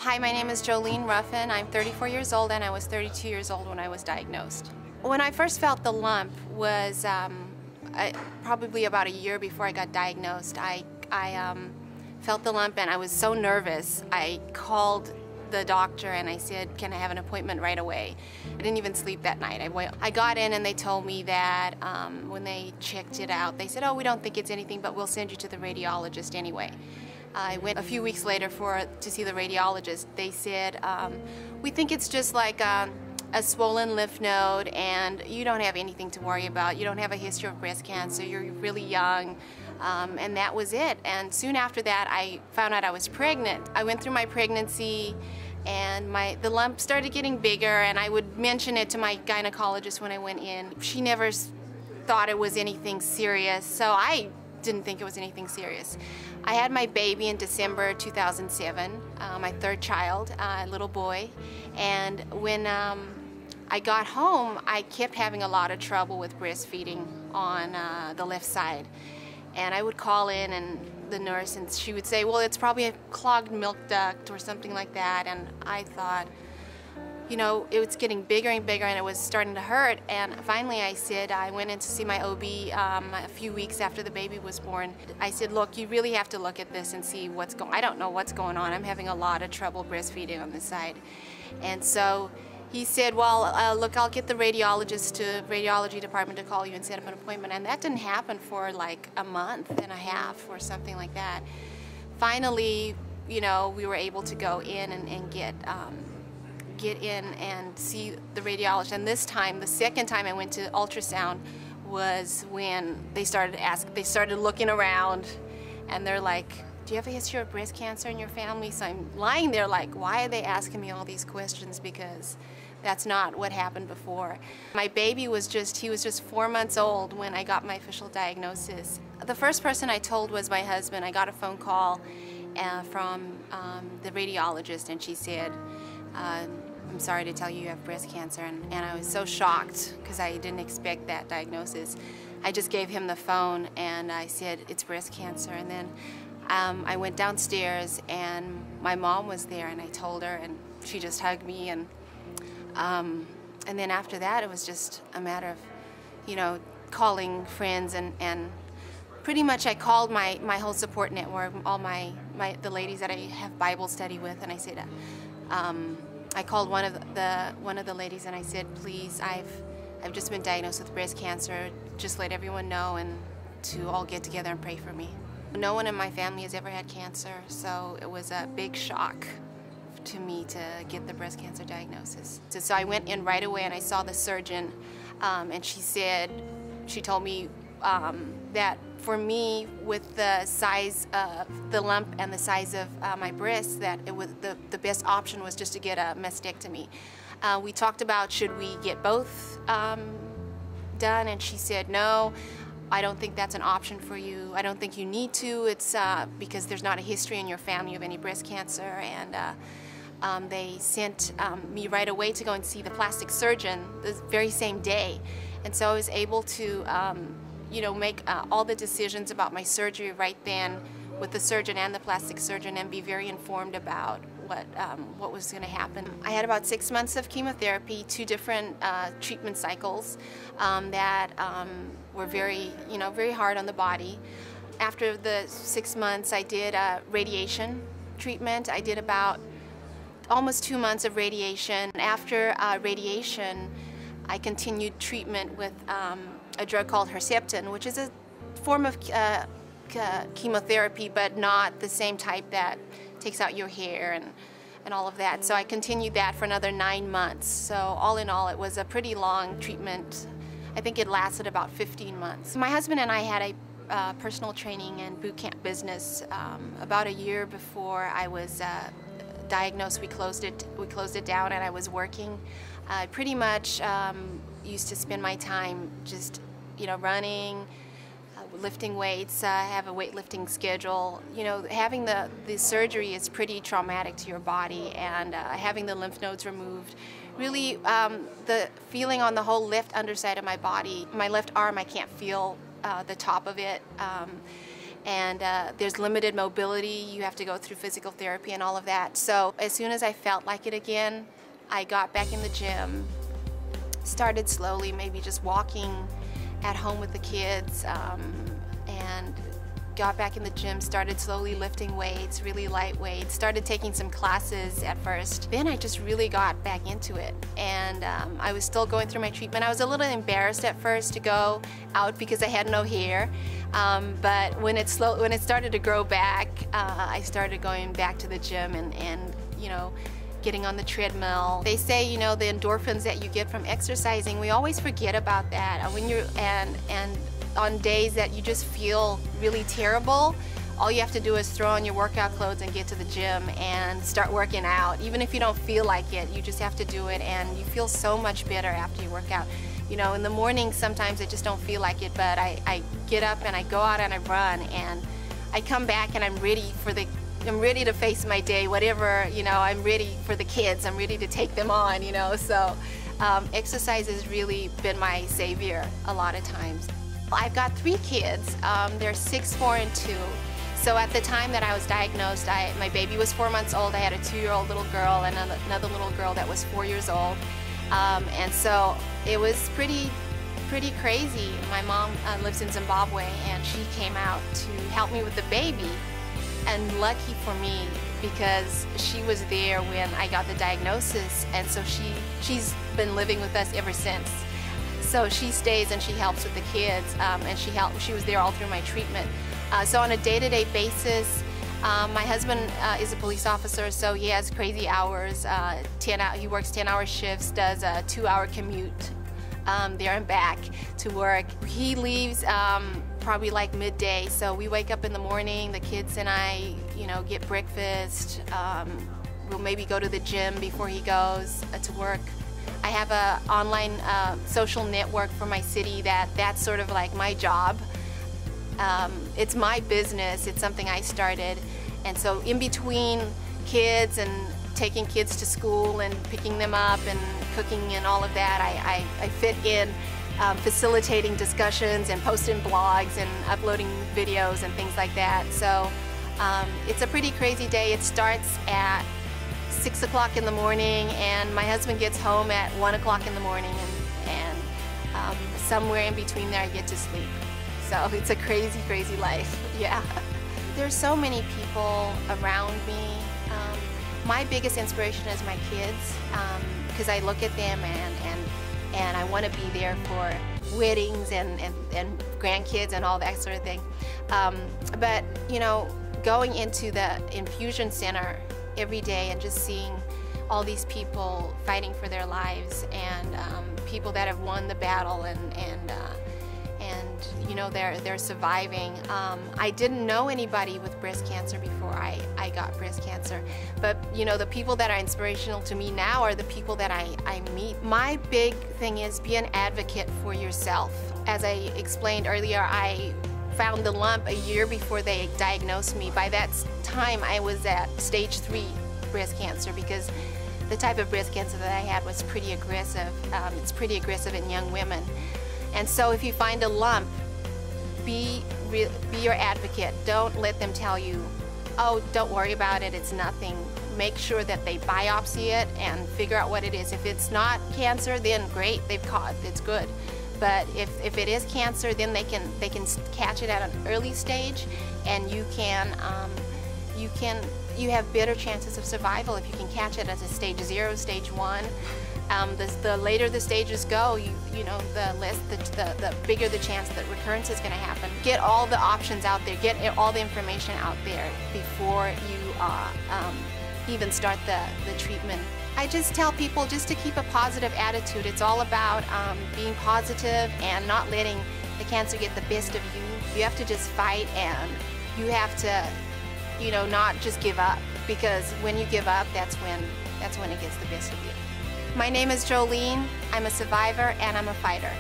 Hi, my name is Jolene Ruffin. I'm 34 years old and I was 32 years old when I was diagnosed. When I first felt the lump was probably about a year before I got diagnosed. I felt the lump and I was so nervous. I called the doctor and I said, can I have an appointment right away? I didn't even sleep that night. I got in and they told me that when they checked it out, they said, oh, we don't think it's anything, but we'll send you to the radiologist anyway. I went a few weeks later to see the radiologist. They said, we think it's just like a swollen lymph node and you don't have anything to worry about. You don't have a history of breast cancer. You're really young. And that was it. And soon after that, I found out I was pregnant. I went through my pregnancy and the lump started getting bigger, and I would mention it to my gynecologist when I went in. She never thought it was anything serious, so I didn't think it was anything serious. I had my baby in December 2007, my third child, a little boy, and when I got home, I kept having a lot of trouble with breastfeeding on the left side. And I would call in and the nurse, and she would say, well, it's probably a clogged milk duct or something like that. And I thought, you know, it was getting bigger and bigger and it was starting to hurt. And finally I went in to see my OB a few weeks after the baby was born. I said, look, you really have to look at this and see what's going on. I don't know what's going on. I'm having a lot of trouble breastfeeding on this side. And so he said, well, look, I'll get the radiology department to call you and set up an appointment. And that didn't happen for like a month and a half or something like that. Finally, you know, we were able to go in and get in and see the radiologist. And this time, the second time I went to ultrasound was when they started looking around and they're like, do you have a history of breast cancer in your family? So I'm lying there like, why are they asking me all these questions? Because that's not what happened before. My baby he was just 4 months old when I got my official diagnosis. The first person I told was my husband. I got a phone call from the radiologist, and she said, I'm sorry to tell you you have breast cancer. And I was so shocked because I didn't expect that diagnosis. I just gave him the phone and I said, it's breast cancer. And then I went downstairs and my mom was there, and I told her, and she just hugged me. And then after that, it was just a matter of, you know, calling friends and pretty much I called my whole support network, all the ladies that I have Bible study with, and I said, I called one of the ladies and I said, please, I've just been diagnosed with breast cancer. Just let everyone know and to all get together and pray for me. No one in my family has ever had cancer, so it was a big shock to me to get the breast cancer diagnosis. So I went in right away and I saw the surgeon, and she told me that for me, with the size of the lump and the size of my breasts, that it was the best option was just to get a mastectomy. We talked about should we get both done, and she said no. I don't think that's an option for you. I don't think you need to. It's because there's not a history in your family of any breast cancer, and they sent me right away to go and see the plastic surgeon the very same day. And so I was able to you know, make all the decisions about my surgery right then with the surgeon and the plastic surgeon, and be very informed about what was going to happen. I had about 6 months of chemotherapy, 2 different treatment cycles that were very hard on the body. After the 6 months, I did radiation treatment. I did about almost 2 months of radiation. After radiation, I continued treatment with a drug called Herceptin, which is a form of chemotherapy, but not the same type that takes out your hair and all of that. So I continued that for another 9 months. So all in all, it was a pretty long treatment. I think it lasted about 15 months. My husband and I had a personal training and boot camp business about a year before I was diagnosed. We closed it down, and I was working. I pretty much used to spend my time just, you know, running, lifting weights. I have a weightlifting schedule. You know, having the surgery is pretty traumatic to your body, and having the lymph nodes removed, really the feeling on the whole left underside of my body, my left arm, I can't feel the top of it. and there's limited mobility. You have to go through physical therapy and all of that. So as soon as I felt like it again, I got back in the gym, started slowly, maybe just walking at home with the kids, and got back in the gym, started slowly lifting weights, really light weights, started taking some classes at first. Then I just really got back into it, and I was still going through my treatment. I was a little embarrassed at first to go out because I had no hair, but when it started to grow back, I started going back to the gym and you know, getting on the treadmill. They say, you know, the endorphins that you get from exercising, we always forget about that. When you're and on days that you just feel really terrible, all you have to do is throw on your workout clothes and get to the gym and start working out. Even if you don't feel like it, you just have to do it, and you feel so much better after you work out. You know, in the morning sometimes I just don't feel like it, but I get up and I go out and I run, and I come back and I'm ready to face my day, whatever, you know, I'm ready for the kids, I'm ready to take them on, you know. So exercise has really been my savior a lot of times. I've got 3 kids. They're 6, 4, and 2. So at the time that I was diagnosed, my baby was 4 months old. I had a 2-year-old little girl and another little girl that was 4 years old. And so it was pretty crazy. My mom lives in Zimbabwe, and she came out to help me with the baby. And lucky for me, because she was there when I got the diagnosis, and so she's been living with us ever since. So she stays and she helps with the kids, and she was there all through my treatment. So on a day-to-day basis, my husband is a police officer, so he has crazy hours. He works 10-hour shifts, does a 2-hour commute there and back to work. He leaves probably like midday, so we wake up in the morning, the kids and I, you know, get breakfast. We'll maybe go to the gym before he goes to work. I have an online social network for my city that's sort of like my job. It's my business, it's something I started. And so in between kids and taking kids to school and picking them up and cooking and all of that, I fit in facilitating discussions and posting blogs and uploading videos and things like that. So it's a pretty crazy day. It starts at 6 o'clock in the morning, and my husband gets home at 1 o'clock in the morning, and somewhere in between there I get to sleep. So it's a crazy, crazy life, yeah. There's so many people around me. My biggest inspiration is my kids, because I look at them and I want to be there for weddings and grandkids and all that sort of thing. But, you know, going into the infusion center every day and just seeing all these people fighting for their lives, and people that have won the battle, and you know, they're surviving. I didn't know anybody with breast cancer before I got breast cancer, but you know, the people that are inspirational to me now are the people that I meet. My big thing is be an advocate for yourself. As I explained earlier, I found the lump a year before they diagnosed me. By that time, I was at stage 3 breast cancer, because the type of breast cancer that I had was pretty aggressive. It's pretty aggressive in young women. And so if you find a lump, be your advocate. Don't let them tell you, oh, don't worry about it, it's nothing. Make sure that they biopsy it and figure out what it is. If it's not cancer, then great, they've caught, it's good. But if it is cancer, then they can catch it at an early stage, and you have better chances of survival if you can catch it as a stage 0, stage 1. The later the stages go, you know, the bigger the chance that recurrence is going to happen. Get all the options out there. Get all the information out there before you even start the treatment. I just tell people just to keep a positive attitude. It's all about being positive and not letting the cancer get the best of you. You have to just fight, and you have to, you know, not just give up, because when you give up, that's when it gets the best of you. My name is Joleen. I'm a survivor and I'm a fighter.